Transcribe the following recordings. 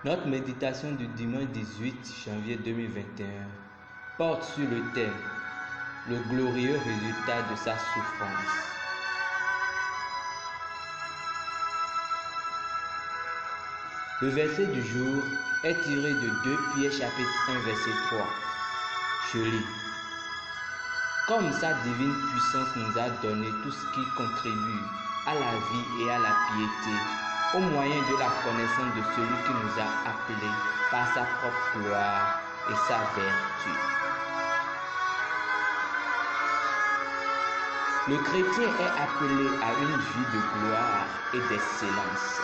Notre méditation du dimanche 18 janvier 2021 porte sur le thème « Le glorieux résultat de sa souffrance ». Le verset du jour est tiré de 2 Pierre chapitre 1 verset 3. Je lis. Comme sa divine puissance nous a donné tout ce qui contribue à la vie et à la piété, au moyen de la connaissance de celui qui nous a appelés par sa propre gloire et sa vertu. Le chrétien est appelé à une vie de gloire et d'excellence.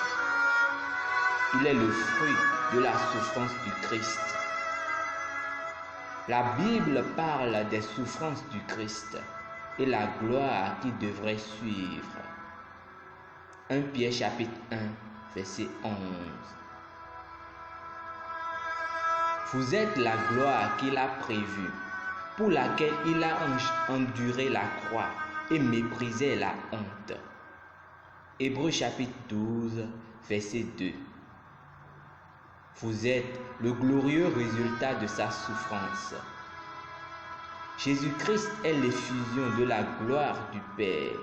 Il est le fruit de la souffrance du Christ. La Bible parle des souffrances du Christ et la gloire qui devrait suivre. 1 Pierre chapitre 1 verset 11. Vous êtes la gloire qu'il a prévue, pour laquelle il a enduré la croix et méprisé la honte. Hébreux chapitre 12 verset 2. Vous êtes le glorieux résultat de sa souffrance. Jésus-Christ est l'effusion de la gloire du Père,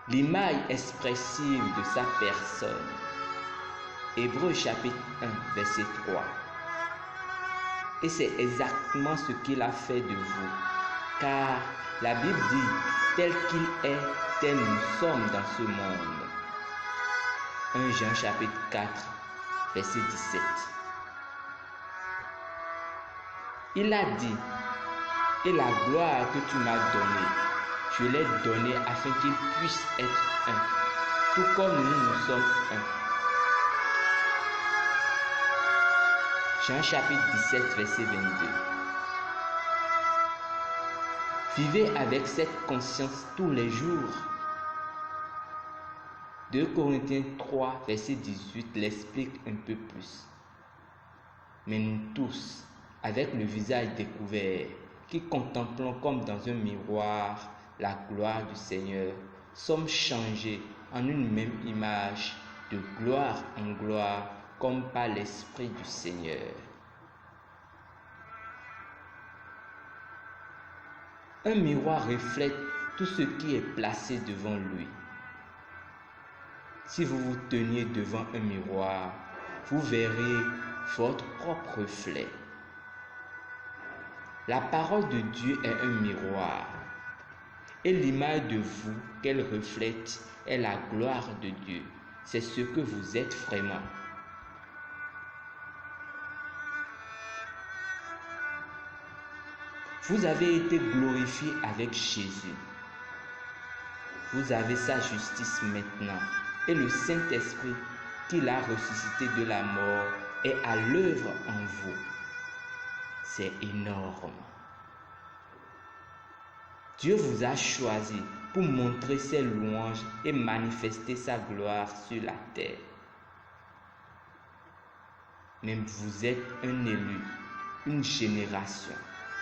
l'image expressive de sa personne. Hébreux chapitre 1 verset 3. Et c'est exactement ce qu'il a fait de vous, car la Bible dit, tel qu'il est, tel nous sommes dans ce monde. 1 Jean chapitre 4 verset 17. Il a dit, et la gloire que tu m'as donnée, je l'ai donnée afin qu'il puisse être un, tout comme nous sommes un. Jean chapitre 17 verset 22. Vivez avec cette conscience tous les jours. 2 Corinthiens 3 verset 18 l'explique un peu plus. Mais nous tous, avec le visage découvert, qui contemplons comme dans un miroir la gloire du Seigneur, sommes changés en une même image, de gloire en gloire, comme par l'Esprit du Seigneur. Un miroir reflète tout ce qui est placé devant lui. Si vous vous teniez devant un miroir, vous verrez votre propre reflet. La parole de Dieu est un miroir, et l'image de vous qu'elle reflète est la gloire de Dieu. C'est ce que vous êtes vraiment. Vous avez été glorifié avec Jésus. Vous avez sa justice maintenant, et le Saint-Esprit qui l'a ressuscité de la mort est à l'œuvre en vous. C'est énorme. Dieu vous a choisi pour montrer ses louanges et manifester sa gloire sur la terre. Mais vous êtes un élu, une génération,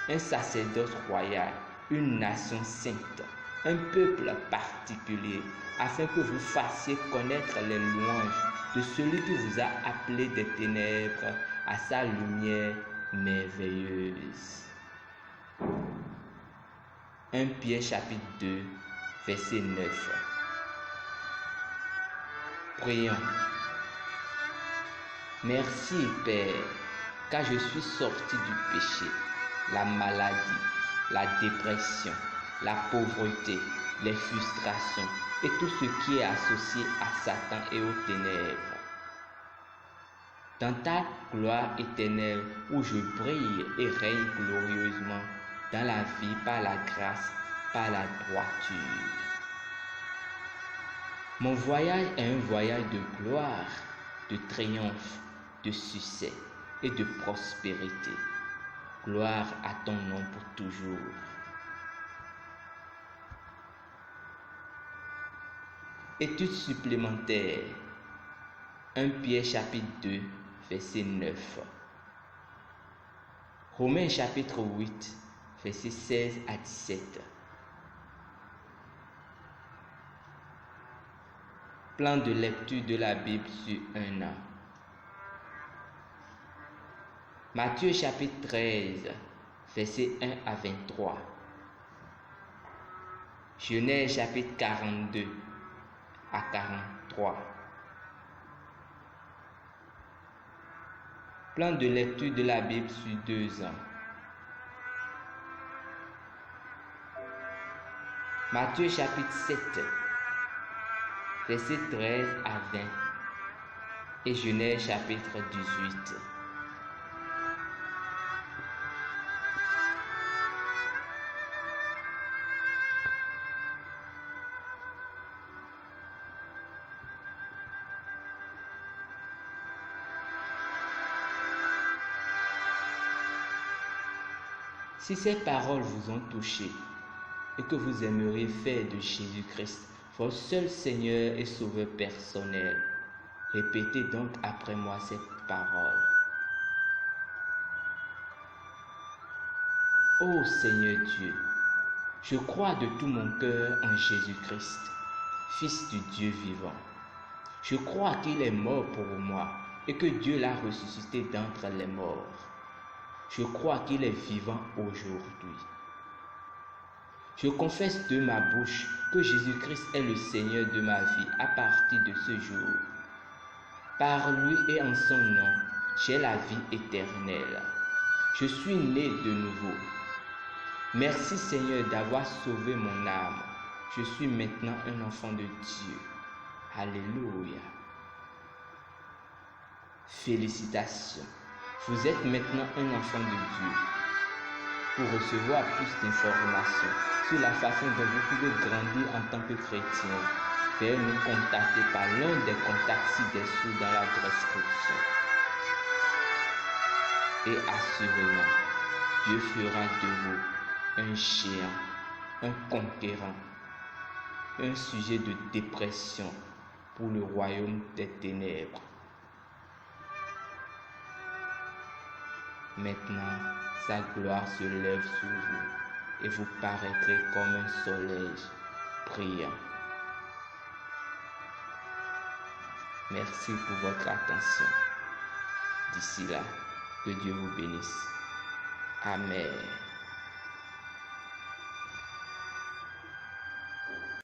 un sacerdoce royal, une nation sainte, un peuple particulier, afin que vous fassiez connaître les louanges de celui qui vous a appelé des ténèbres à sa lumière merveilleuse. 1 Pierre chapitre 2 verset 9. Prions. Merci Père, car je suis sorti du péché, la maladie, la dépression, la pauvreté, les frustrations et tout ce qui est associé à Satan et aux ténèbres. Dans ta gloire éternelle où je brille et règne glorieusement dans la vie par la grâce, par la droiture. Mon voyage est un voyage de gloire, de triomphe, de succès et de prospérité. Gloire à ton nom pour toujours. Étude supplémentaire. 1 Pierre chapitre 2 verset 9. Romains chapitre 8 verset 16 à 17. Plan de lecture de la Bible sur un an. Matthieu chapitre 13, versets 1 à 23. Genèse chapitre 42 à 43. Plan de lecture de la Bible sur 2 ans. Matthieu chapitre 7, versets 13 à 20 et Genèse chapitre 18. Si ces paroles vous ont touché et que vous aimeriez faire de Jésus-Christ votre seul Seigneur et Sauveur personnel, répétez donc après moi cette parole. Ô Seigneur Dieu, je crois de tout mon cœur en Jésus-Christ, Fils du Dieu vivant. Je crois qu'il est mort pour moi et que Dieu l'a ressuscité d'entre les morts. Je crois qu'il est vivant aujourd'hui. Je confesse de ma bouche que Jésus-Christ est le Seigneur de ma vie à partir de ce jour. Par lui et en son nom, j'ai la vie éternelle. Je suis né de nouveau. Merci Seigneur d'avoir sauvé mon âme. Je suis maintenant un enfant de Dieu. Alléluia. Félicitations. Vous êtes maintenant un enfant de Dieu. Pour recevoir plus d'informations sur la façon dont vous pouvez grandir en tant que chrétien, veuillez nous contacter par l'un des contacts ci-dessous dans la description. Et assurément, Dieu fera de vous un géant, un conquérant, un sujet de dépression pour le royaume des ténèbres. Maintenant, sa gloire se lève sur vous et vous paraîtrez comme un soleil brillant. Merci pour votre attention. D'ici là, que Dieu vous bénisse. Amen.